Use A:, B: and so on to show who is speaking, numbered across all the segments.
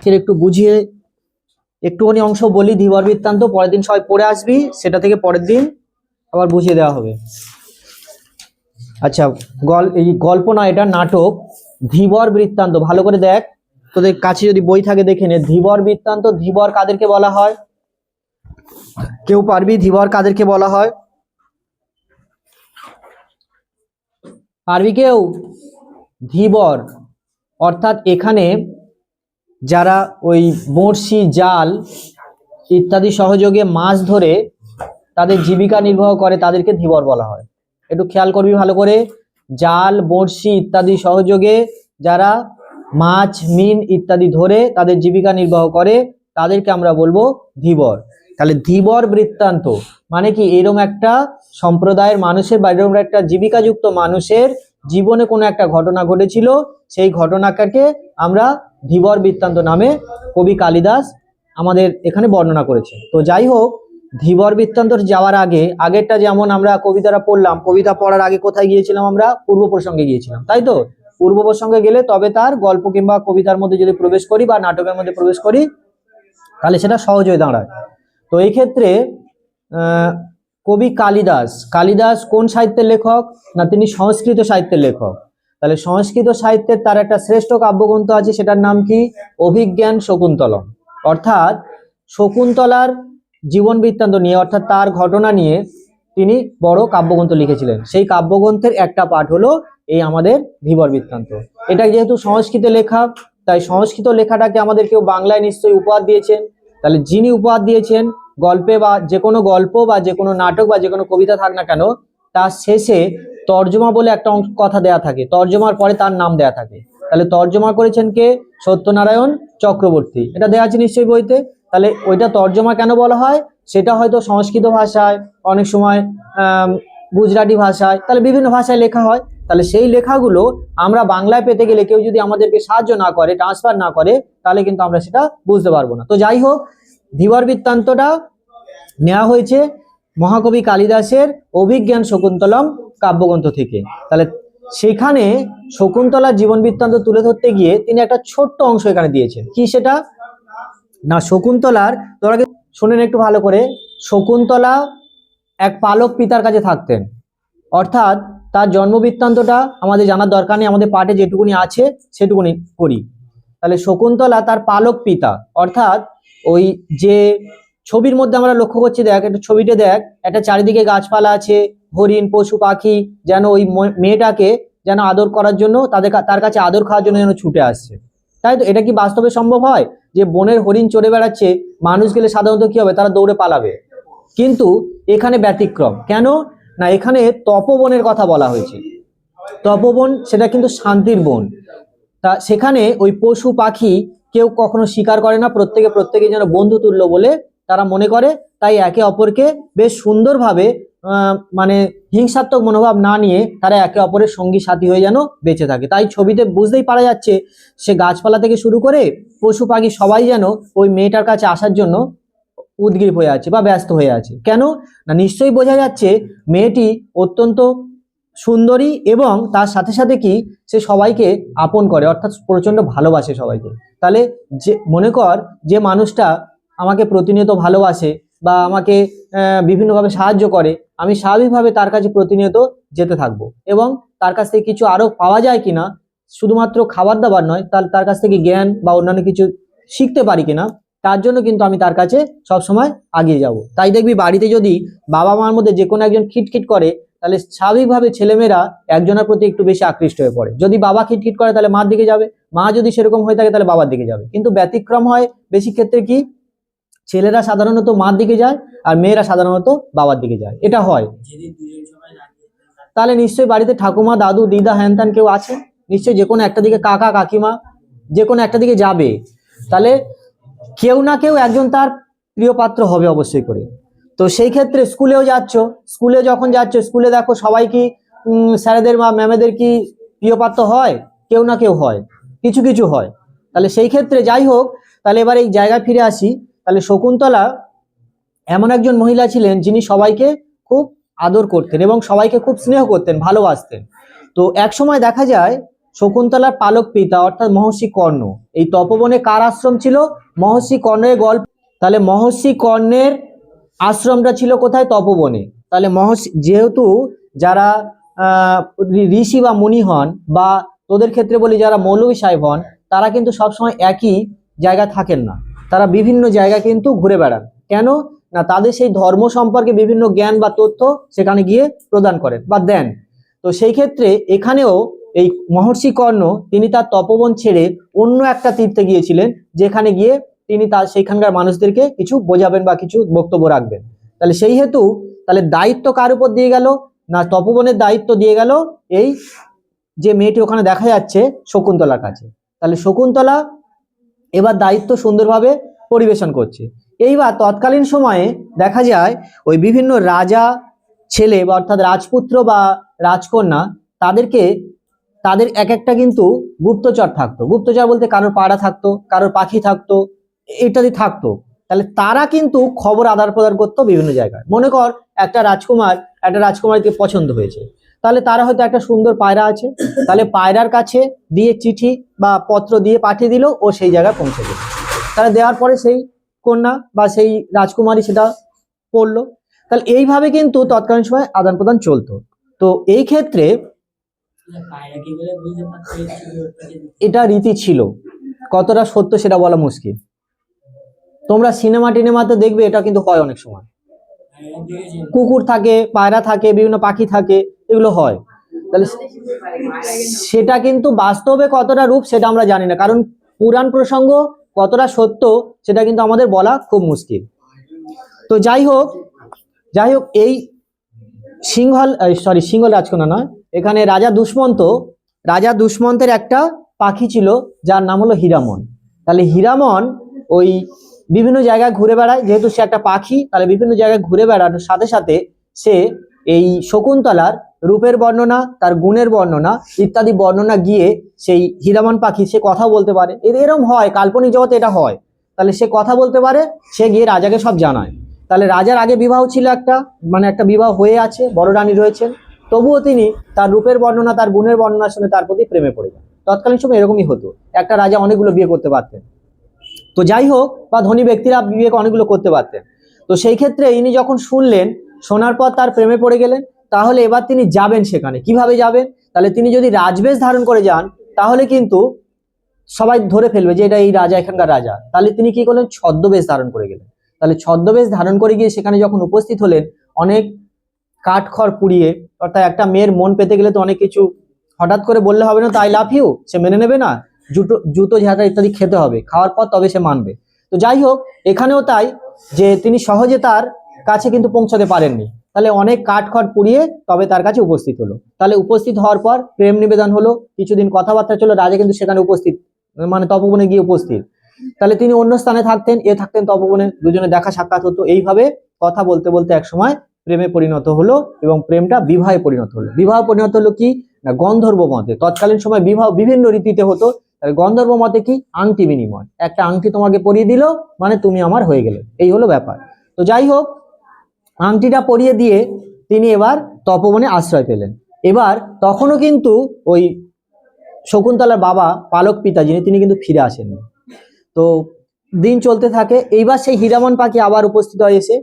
A: আজকের একটু বুঝিয়ে একটুখানি অংশ বলি ধীবর বৃত্তান্ত, পরের দিন সবাই পড়ে আসবি, সেটা থেকে পরের দিন আবার বুঝিয়ে দেওয়া হবে। আচ্ছা, এই গল্প না, এটা নাটক। ধীবর বৃত্তান্ত ভালো করে দেখ, তোদের কাছে যদি বই থাকে দেখে নে। ধীবর বৃত্তান্ত, ধীবর কাদেরকে বলা হয়? কেউ পারবি ধীবর কাদেরকে বলা হয়? পারবি কেউ? ধীবর অর্থাৎ এখানে যারা ওই বড়শি, জাল ইত্যাদি সহযোগে মাছ ধরে তাদের জীবিকা নির্বাহ করে তাদেরকে ধীবর বলা হয়। একটু খেয়াল করবি ভালো করে। জাল, বড়শি ইত্যাদি সহযোগে যারা মাছ, মিন ইত্যাদি ধরে তাদের জীবিকা নির্বাহ করে তাদেরকে আমরা বলবো ধীবর। তাহলে ধীবর বৃত্তান্ত মানে কি, এরকম একটা সম্প্রদায়ের মানুষের বা এরকম একটা জীবিকাযুক্ত মানুষের জীবনে কোনো একটা ঘটনা ঘটেছিল, সেই ঘটনাটাকে আমরা ধীবর বৃত্তান্ত নামে কবি কালিদাস আমাদের এখানে বর্ণনা করেছে। তো যাই হোক, ধীবর বৃত্তান্ত যাওয়ার আগে, আগেরটা যেমন আমরা কবিতাটা পড়লাম, কবিতা পড়ার আগে কোথায় গিয়েছিলাম? আমরা পূর্ব প্রসঙ্গে গিয়েছিলাম, তাই তো? পূর্ব প্রসঙ্গে গেলে তবে তার গল্প কিংবা কবিতার মধ্যে যদি প্রবেশ করি বা নাটকের মধ্যে প্রবেশ করি তাহলে সেটা সহজ হয়ে দাঁড়ায়। তো এই ক্ষেত্রে কবি কালিদাস কোন সাহিত্যের লেখক? না, তিনি সংস্কৃত সাহিত্যের লেখক। তাহলে সংস্কৃত সাহিত্যের তার একটা শ্রেষ্ঠ কাব্যগ্রন্থ আছে, সেটার নাম কি? অভিজ্ঞান শকুন্তলম। অর্থাৎ শকুন্তলার জীবন বৃত্তান্ত নিয়ে, অর্থাৎ তার ঘটনা নিয়ে তিনি বড় কাব্যগ্রন্থ লিখেছিলেন। সেই কাব্যগ্রন্থের একটা পাঠ হলো এই আমাদের ধীবর বৃত্তান্ত। এটা যেহেতু সংস্কৃতে লেখা, তাই সংস্কৃত লেখাটাকে আমাদের কেউ বাংলায় নিশ্চয়ই উপহার দিয়েছেন। তাহলে যিনি উপহার দিয়েছেন, গল্পে বা যে কোনো গল্প বা যে কোনো নাটক বা যে কোনো কবিতা থাক না কেন, তার শেষে তর্জমা বলে একটা কথা দেয়া থাকে, তর্জমার পরে তার নাম দেয়া থাকে। তাহলে তর্জমা করেছেন কে? সত্যনারায়ণ চক্রবর্তী। এটা দেওয়া আছে নিশ্চয়ই বইতে। তাহলে ওইটা তর্জমা কেন বলা হয়? সেটা হয়তো সংস্কৃত ভাষায়, অনেক সময় গুজরাটি ভাষায়, তাহলে বিভিন্ন ভাষায় লেখা হয়। তাহলে সেই লেখাগুলো আমরা বাংলায় পেতে গেলে কেউ যদি আমাদেরকে সাহায্য না করে, ট্রান্সফার না করে, তাহলে কিন্তু আমরা সেটা বুঝতে পারবো না। তো যাই হোক, ধীবর বৃত্তান্তটা নেওয়া হয়েছে মহাকবি কালিদাসের অভিজ্ঞান শকুন্তলম কাব্যগ্রন্থ থেকে। তাহলে সেখানে শকুন্তলার জীবন বৃত্তান্ত তুলে ধরতে গিয়ে তিনি একটা ছোট্ট অংশ এখানে দিয়েছেন। কি সেটা? না, শকুন্তলার, তোরা শুনেন একটু ভালো করে। শকুন্তলা এক পালক পিতার কাছে থাকতেন, অর্থাৎ তার জন্ম বৃত্তান্তটা আমাদের জানার দরকার নেই, আমাদের পাঠে যেটুকুনি আছে সেটুকুনি করি। তাহলে শকুন্তলা তার পালক পিতা, অর্থাৎ ওই যে ছবির মধ্যে আমরা লক্ষ্য করছি, দেখ একটা ছবিতে দেখ, একটা চারিদিকে গাছপালা আছে, হরিণ, পশু পাখি যেন ওই মেয়েটাকে যেন আদর করার জন্য তার কাছে আদর খাওয়ার জন্য যেন ছুটে আসছে, তাই তো? এটা কি বাস্তবে সম্ভব হয় যে বনের হরিণ চড়ে বেড়াচ্ছে, মানুষ গেলে সাধারণত কি হবে? তারা দৌড়ে পালাবে। কিন্তু এখানে ব্যতিক্রম। কেন? না, এখানে তপবনের কথা বলা হয়েছে। তপবন সেটা কিন্তু শান্তির বন। তা সেখানে ওই পশু পাখি কেউ কখনো শিকার করে না, প্রত্যেকে যেন বন্ধু তুল্য বলে তারা মনে করে। তাই একে অপরকে বেশ সুন্দরভাবে মানে হিংসাত্মক মনোভাব না নিয়ে তারা একে অপরের সঙ্গী সাথী হয়ে যেন বেঁচে থাকে। তাই ছবিতে বুঝতেই পারা যাচ্ছে সে গাছপালা থেকে শুরু করে পশু পাখি সবাই যেন ওই মেয়েটার কাছে আসার জন্য উদগ্রীব হয়ে আছে বা ব্যস্ত হয়ে আছে। কেন? না, নিশ্চয়ই বোঝা যাচ্ছে মেয়েটি অত্যন্ত সুন্দরী এবং তার সাথে সাথে কি সে সবাইকে আপন করে, অর্থাৎ প্রচন্ড ভালোবাসে সবাইকে। তাহলে যে মনে কর যে মানুষটা আমাকে প্রতিনিয়ত ভালোবাসে বা আমাকে বিভিন্নভাবে সাহায্য করে, আমি স্বাভাবিকভাবে তার কাছে প্রতিনিয়ত যেতে থাকবো এবং তার কাছ থেকে কিছু আরো পাওয়া যায় কিনা, শুধুমাত্র খাবার দাবার নয়, তার কাছ থেকে জ্ঞান বা অন্যান্য কিছু শিখতে পারি কিনা, তার জন্য কিন্তু আমি তার কাছে সবসময় আগিয়ে যাব। তাই দেখবি বাড়িতে যদি বাবা মার মধ্যে যে কোনো একজন খিটখিট করে, তাহলে স্বাভাবিকভাবে ছেলেমেয়েরা একজনের প্রতি একটু বেশি আকৃষ্ট হয়ে পড়ে। যদি বাবা খিটখিট করে তাহলে মার দিকে যাবে, মা যদি সেরকম হয়ে থাকে তাহলে বাবার দিকে যাবে। কিন্তু ব্যতিক্রম হয় বেশি ক্ষেত্রে কি, ছেলেরা সাধারণত মার দিকে যায় আর মেয়েরা সাধারণত বাবার দিকে যায়, এটা হয়। তাহলে নিশ্চয়ই বাড়িতে ঠাকুমা, দাদু, দিদা, হ্যান ত্যান কেউ আছে নিশ্চয়ই, যে কোনো একটা দিকে কাকা, কাকিমা, যে কোনো একটা দিকে যাবে। তাহলে কেউ না কেউ একজন তার প্রিয় পাত্র হবে অবশ্যই করে। তো সেই ক্ষেত্রে স্কুলেও যাচ্ছ, স্কুলে যখন যাচ্ছ, স্কুলে দেখো সবাই কি স্যারেদের বা ম্যামেদের কি প্রিয় পাত্র হয়? কেউ না কেউ হয়, কিছু কিছু হয়। তাহলে সেই ক্ষেত্রে যাই হোক, তাহলে এবার এই জায়গায় ফিরে আসি। তাহলে শকুন্তলা এমন একজন মহিলা ছিলেন যিনি সবাইকে খুব আদর করতেন এবং সবাইকে খুব স্নেহ করতেন, ভালোবাসতেন। তো এক সময় দেখা যায় শকুন্তলার পালক পিতা অর্থাৎ মহর্ষি কর্ণ। এই তপবনে কার আশ্রম ছিল? মহর্ষি কর্ণের গল্প। তাহলে মহর্ষি কর্ণের আশ্রমটা ছিল কোথায়? তপবনে। তাহলে মহর্ষি, যেহেতু যারা ঋষি বা মুনি হন, বা তোদের ক্ষেত্রে বলি যারা মৌলভী সাহেব হন, তারা কিন্তু সবসময় একই জায়গায় থাকেন না, তারা বিভিন্ন জায়গায় কিন্তু ঘুরে বেড়ান। কেন না? তাদের সেই ধর্ম সম্পর্কে বিভিন্ন জ্ঞান বা তথ্য সেখানে গিয়ে প্রদান করেন বা দেন। তো সেই ক্ষেত্রে এখানেও এই মহর্ষি কর্ণ তিনি তার তপবন ছেড়ে অন্য একটা তীর্থে গিয়েছিলেন, যেখানে গিয়ে তিনি তার সেইখানকার মানুষদেরকে কিছু বোঝাবেন বা কিছু বক্তব্য রাখবেন। তাহলে সেই হেতু তাহলে দায়িত্ব কার উপর দিয়ে গেল না? তপবনের দায়িত্ব দিয়ে গেল এই যে মেয়েটি ওখানে দেখা যাচ্ছে শকুন্তলার কাছে। তাহলে শকুন্তলা এবার দায়িত্ব সুন্দরভাবে পরিবেশন করছে। এইবার তৎকালীন সময়ে দেখা যায় ওই বিভিন্ন রাজা ছেলে বা অর্থাৎ রাজপুত্র বা রাজকন্যা, তাদের এক একটা কিন্তু গুপ্তচর থাকতো। গুপ্তচর বলতে কারোর পাড়া থাকতো, কারোর পাখি থাকতো, ইত্যাদি থাকতো। তাহলে তারা কিন্তু খবর আদান প্রদান করতো বিভিন্ন জায়গায়। মনে কর একটা রাজকুমারীকে পছন্দ হয়েছে, তাহলে তারা হয়তো একটা সুন্দর পায়রা আছে, তাহলে পায়রার কাছে দিয়ে চিঠি বা পত্র দিয়ে পাঠিয়ে দিল, ও সেই জায়গায় পৌঁছে দিল। তাহলে দেওয়ার পরে সেই কন্যা বা সেই রাজকুমারী সেটা পড়লো। তাহলে এইভাবে কিন্তু তৎকালীন সময় আদান প্রদান চলতো। তো এই ক্ষেত্রে এটা রীতি ছিল, কতটা সত্য সেটা বলা মুশকিল। তোমরা সিনেমা টিনেমাতে দেখবে এটা কিন্তু হয় অনেক সময়, কুকুর থাকে, পায়রা থাকে, বিভিন্ন পাখি থাকে, এগুলো হয়। তাহলে সেটা কিন্তু বাস্তবে কতটা রূপ সেটা আমরা জানি না, কারণ পুরাণ প্রসঙ্গ কতটা সত্য সেটা কিন্তু আমাদের বলা খুব মুশকিল। তো যাই হোক এই সিংহল রাজকন্যা নয়, এখানে রাজা দুষ্মন্তের একটা পাখি ছিল যার নাম হলো হীরামন। তাহলে হীরামন ওই বিভিন্ন জায়গায় ঘুরে বেড়ায়, যেহেতু সে একটা পাখি, তাহলে বিভিন্ন জায়গায় ঘুরে বেড়ানোর সাথে সাথে সে এই শকুন্তলার রূপের বর্ণনা, তার গুণের বর্ণনা ইত্যাদি বর্ণনা গিয়ে সেই হীরামন পাখি সে কথা বলতে পারে। এরকম হয়, কাল্পনিক জগতে এটা হয়। তাহলে সে কথা বলতে পারে, সে গিয়ে রাজাকে সব জানায়। তাহলে রাজার আগে বিবাহ ছিল একটা বিবাহ হয়ে আছে, বড় রানী রয়েছেন, তবুও তিনি তার রূপের বর্ণনা, তার গুণের বর্ণনা শুনে তার প্রতি প্রেমে পড়ে যান। তৎকালীন সময় এরকমই হতো, একটা রাজা অনেকগুলো বিয়ে করতে পারতেন। তো যাই হোক, বা ধনী ব্যক্তিরা বিয়ে অনেকগুলো করতে পারতেন। তো সেই ক্ষেত্রে ইনি যখন শুনলেন, শোনার পর তার প্রেমে পড়ে গেলেন। তাহলে এবার তিনি যাবেন সেখানে, কিভাবে যাবেন? তাহলে তিনি যদি রাজবেশ ধারণ করে যান, তাহলে কিন্তু সবাই ধরে ফেলবে যে এটা এই রাজা, এখানকার রাজা। তাহলে তিনি কি করলেন? ছদ্মবেশ ধারণ করে গেলেন। তাহলে ছদ্মবেশ ধারণ করে গিয়ে সেখানে যখন উপস্থিত হলেন, অনেক কাঠখড় পুড়িয়ে, অর্থাৎ একটা মেয়ের মন পেতে গেলে তো অনেক কিছু হঠাৎ করে বললে হবে না, তো আই লাভ ইউ সে মেনে নেবে না, জুতো ঝাঁটা ইত্যাদি খেতে হবে, খাওয়ার পর তবে সে মানবে। তো যাই হোক, এখানেও তাই, যে তিনি সহজে তার কাছে কিন্তু পৌঁছাতে পারেননি। তাহলে অনেক কাঠখড় পুড়িয়ে তবে তার কাছে উপস্থিত হলো। তাহলে উপস্থিত হওয়ার পর প্রেম নিবেদন হলো, কিছুদিন কথাবার্তা চলো, রাজা কিন্তু সেখানে উপস্থিত, মানে তপবনে গিয়ে উপস্থিত। তাহলে তিনি অন্য স্থানে থাকতেন, থাকতেন তপবনে, দুজনে দেখা সাক্ষাৎ হতো। এইভাবে কথা বলতে বলতে এক সময় প্রেমে পরিণত হলো, এবং প্রেমটা বিবাহে পরিণত হলো। বিবাহ পরিণত হলো কি না? গন্ধর্ব মতে। তৎকালীন সময় বিবাহ বিভিন্ন রীতিতে হতো। গন্ধর্ব মতে কি? আংটি বিনিময়, একটা আংটি তোমাকে পরিয়ে দিল, মানে তুমি আমার হয়ে গেলে, এই হলো ব্যাপার। তো যাই হোক, আংটিটা পরিয়ে দিয়ে তিনি এবার তপবনে আশ্রয় পেলেন। এবার তখনও কিন্তু ওই শকুন্তলার বাবা, পালক পিতা যিনি, তিনি কিন্তু ফিরে আসেননি। তো দিন চলতে থাকে। এইবার সেই হীরামন পাখি আবার উপস্থিত হয়ে এসে,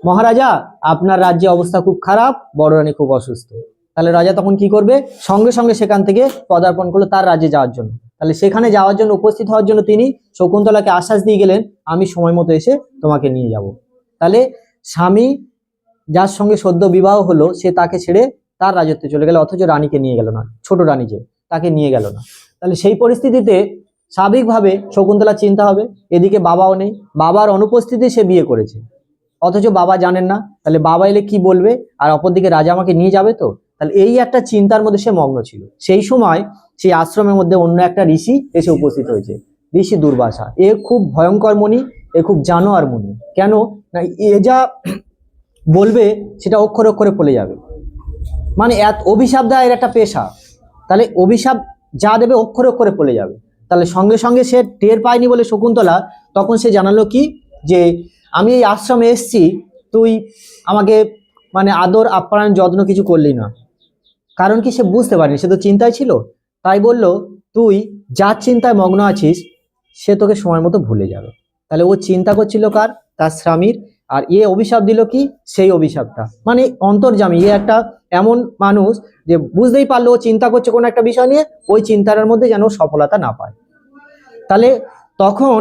A: মহারাজা আপনার রাজ্যে অবস্থা খুব খারাপ, বড় রানী খুব অসুস্থ। তাহলে রাজা তখন কি করবে? সঙ্গে সঙ্গে সেখান থেকে পদার্পণ করলো তার রাজ্যে যাওয়ার জন্য। তাহলে সেখানে যাওয়ার জন্য, উপস্থিত হওয়ার জন্য তিনি শকুন্তলাকে আশ্বাস দিয়ে গেলেন, আমি সময় মতো এসে তোমাকে নিয়ে যাব। তাহলে স্বামী যার সঙ্গে সদ্য বিবাহ হলো, সে তাকে ছেড়ে তার রাজত্বে চলে গেল, অথচ রানীকে নিয়ে গেল না, ছোট রানী যে, তাকে নিয়ে গেল না। তাহলে সেই পরিস্থিতিতে স্বাভাবিকভাবে শকুন্তলার চিন্তা হবে, এদিকে বাবাও নেই, বাবার অনুপস্থিতি সে বিয়ে করেছে, অথচ বাবা জানেন না, তাহলে বাবা এলে কি বলবে, আর অপরদিকে রাজা আমাকে নিয়ে যাবে। তো তাহলে এই একটা চিন্তার মধ্যে সে মগ্ন ছিল। সেই সময় সেই আশ্রমের মধ্যে অন্য একটা ঋষি এসে উপস্থিত হয়েছে, ঋষি দুর্বাসা। এ খুব ভয়ঙ্কর মুনি, এ খুব জানোয়ার মুনি। কেন না? এ যা বলবে সেটা অক্ষরে অক্ষরে ফলে যাবে, মানে অভিশাপ দেয় এর একটা পেশা। তাহলে অভিশাপ যা দেবে অক্ষরে অক্ষরে ফলে যাবে। তাহলে সঙ্গে সঙ্গে সে টের পায়নি বলে শকুন্তলা তখন সে জানালো কি, যে আমি এই আশ্রমে এসছি, তুই আমাকে মানে আদর আপ্যায়ন যত্ন কিছু করলি না। কারণ কি? সে বুঝতে পারেনি, সে তো চিন্তায় ছিল। তাই বলল তুই যার চিন্তায় মগ্ন আছিস সে তোকে সময় মতো ভুলে যাবে। তাহলে ও চিন্তা করছিল কার? তার স্বামীর। আর এ অভিশাপ দিল কি? সেই অভিশাপটা, মানে অন্তর্যামী। এ একটা এমন মানুষ যে বুঝতেই পারলো ও চিন্তা করছে কোনো একটা বিষয় নিয়ে, ওই চিন্তার মধ্যে যেন সফলতা না পায়। তাহলে তখন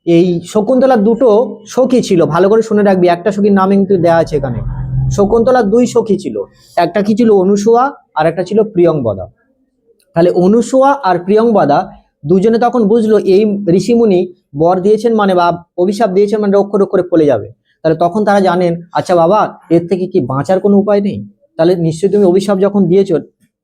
A: এই শকুন্তলার দুটো সখী ছিল, ভালো করে শুনে রাখবি, একটা সখীর নাম কিন্তু দেওয়া আছে এখানে। শকুন্তলার দুই সখী ছিল, একটা কি ছিল অনুসূয়া আর একটা ছিল প্রিয়ংবদা। তাহলে অনুসূয়া আর প্রিয়ংবদা দুজনে তখন বুঝলো এই ঋষিমুনি বর দিয়েছেন মানে বা অভিশাপ দিয়েছেন মানে অক্ষর অক্ষরে ফলে যাবে। তাহলে তখন তারা জানেন আচ্ছা বাবা এর থেকে কি বাঁচার কোনো উপায় নেই? তাহলে নিশ্চয়ই তুমি অভিশাপ যখন দিয়েছো,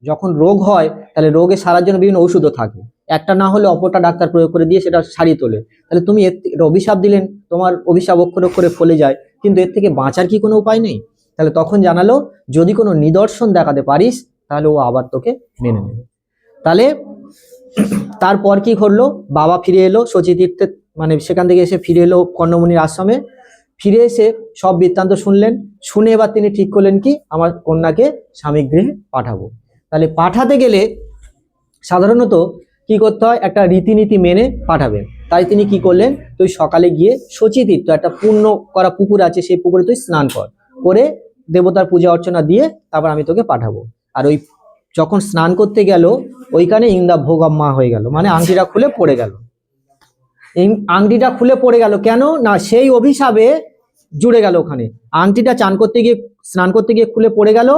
A: যখন রোগ হয় তাহলে রোগে সারার জন্য বিভিন্ন ওষুধও থাকে, একটা না হলে অপরটা ডাক্তার প্রয়োগ করে দিয়ে সেটা সারিয়ে তোলে। তাহলে তুমি এটা অভিশাপ দিলেন, তোমার অভিশাপ অক্ষর অক্ষরে ফলে যায়, কিন্তু এর থেকে বাঁচার কি কোনো উপায় নেই? তাহলে তখন জানালো যদি কোনো নিদর্শন দেখাতে পারিস তাহলে ও আবার তোকে মেনে নেবে। তাহলে তারপর কি করলো? বাবা ফিরে এলো শচীতীর্থে, মানে সেখান থেকে এসে ফিরে এলো কর্ণমুনির আশ্রমে। ফিরে এসে সব বৃত্তান্ত শুনলেন, শুনে এবার তিনি ঠিক করলেন কি আমার কন্যাকে স্বামীগৃহে পাঠাবো। তাহলে পাঠাতে গেলে সাধারণত কি করতে হয়? একটা রীতিনীতি মেনে পাঠাবেন। তাই তিনি কি করলেন, তুই সকালে গিয়ে শচীতীর্থ একটা পূর্ণ করা পুকুর আছে, সেই পুকুরে তুই স্নান করে দেবতার পূজা অর্চনা দিয়ে তারপর আমি তোকে পাঠাবো। আর ওই যখন স্নান করতে গেল ওইখানে ইন্দা ভোগাম্মা হয়ে গেল, মানে আংটিটা খুলে পড়ে গেল। এই আংটিটা খুলে পড়ে গেল কেন না? সেই অভিশাপে জুড়ে গেল ওখানে। আংটিটা স্নান করতে গিয়ে খুলে পড়ে গেল।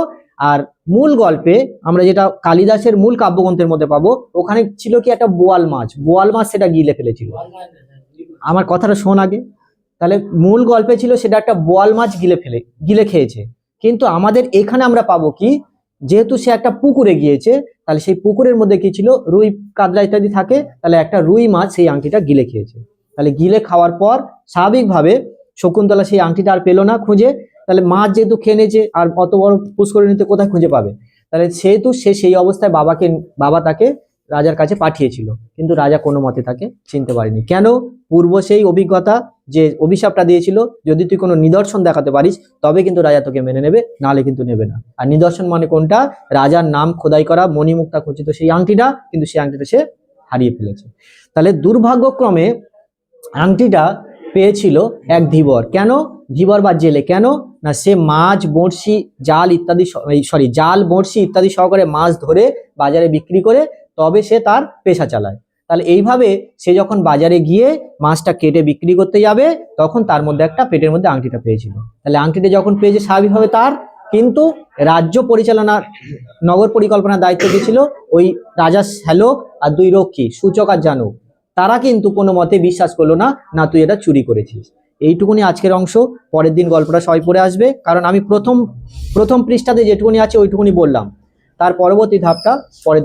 A: আর মূল গল্পে আমরা যেটা কালিদাসের মূল কাব্যগ্রন্থের মধ্যে পাবো, ওখানে ছিল কি একটা বোয়াল মাছ সেটা গিলে ফেলেছিল। আমার কথাটা শোন আগে। তাহলে মূল গল্পে ছিল সেটা একটা বোয়াল মাছ গিলে খেয়েছে। কিন্তু আমাদের এখানে আমরা পাবো কি, যেহেতু সে একটা পুকুরে গিয়েছে, তাহলে সেই পুকুরের মধ্যে কি ছিল? রুই কাতলা ইত্যাদি থাকে। তাহলে একটা রুই মাছ সেই আংটিটা গিলে খেয়েছে। তাহলে গিলে খাওয়ার পর স্বাভাবিকভাবে শকুন্তলা সেই আংটিটা আর পেলো না খুঁজে। তাহলে মাছ যেহেতু খেয়ে নিয়েছে আর অত বড় পুষ্করিণীতে কোথায় খুঁজে পাবে? তাহলে সেহেতু সে সেই অবস্থায় বাবা তাকে রাজার কাছে পাঠিয়েছিল, কিন্তু রাজা কোনো মতে তাকে চিনতে পারেনি। কেন? পূর্ব সেই অভিজ্ঞতা, যে অভিশাপটা দিয়েছিল যদি তুই কোনো নিদর্শন দেখাতে পারিস তবে কিন্তু রাজা তোকে মেনে নেবে, নাহলে কিন্তু নেবে না। আর নিদর্শন মানে কোনটা? রাজার নাম খোদাই করা মণিমুক্তা খচিত সেই আংটিটা, কিন্তু সেই আংটিটা সে হারিয়ে ফেলেছে। তাহলে দুর্ভাগ্যক্রমে আংটিটা পেয়েছিল এক ধীবর। কেন ধীবর বা জেলে? কেন না সে মাছ বড়শি জাল বড়শি ইত্যাদি সহকারে মাছ ধরে বাজারে বিক্রি করে তবে সে তার পেশা চালায়। তাহলে এইভাবে সে যখন বাজারে গিয়ে মাছটা কেটে বিক্রি করতে যাবে তখন তার মধ্যে একটা পেটের মধ্যে আংটিটা পেয়েছিল। তাহলে আংটিটা যখন পেয়েছে স্বাভাবিকভাবে তার, কিন্তু রাজ্য পরিচালনার নগর পরিকল্পনার দায়িত্ব দিয়েছিল ওই রাজার শ্যালক আর দুই রক্ষী সূচক আর জানুক। তারা কিন্তু কোনো মতে বিশ্বাস করলো না, না তুই এটা চুরি করেছিস। এইটুকুনি আজকের অংশ। পরের দিন গল্পটা সবাই পড়ে আসবে, কারণ আমি প্রথম পৃষ্ঠাতে যেটুকুনি আছে ওইটুকুনি বললাম, তার পরবর্তী ধাপটা পরের